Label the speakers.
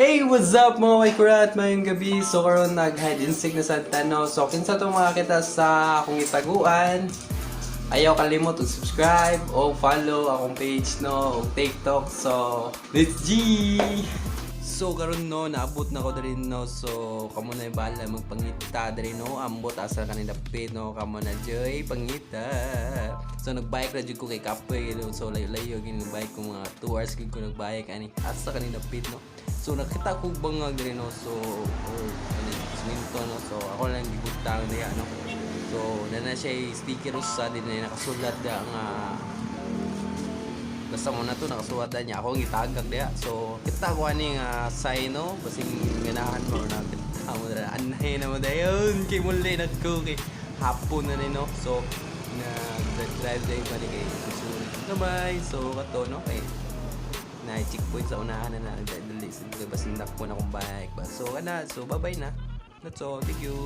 Speaker 1: Hey, what's up mga waikurat? Mayong gabi. So, karon nag-hide and seek na sa tano. So, kinsa itong makakita sa akong itaguan. Ayaw kalimot subscribe o follow akong page no o TikTok. So, let's G! So, karon no, naabot na ko diri no. So, kamo na yung bahala magpangita diri no. Ambot asa kanina pit no. Kamo na joy pangita. So, nagbike ra jud ko kay Kapoy no. So, layo-layo gini bike ko mga 2 hours gid ko nagbike ani asa kanina pit no. So nakita ko bangag din no, so or siminto no, so ako lang gibutang niya no. So na siya sticker sa din na nakasulat da nga basta mo na to nakasulat da niya ako gitagag diya. So kita ko ani nga sign no, basing ganahan mo na kita mo dira anay na mo dayon kay muli nagko kay hapon na ni no. So drive day pa ni kay susuri. Bye. So kato no kay na checkpoint sa unahan na dali sa basindak ko na kung bike ba. So bye bye na. That's all. Thank you.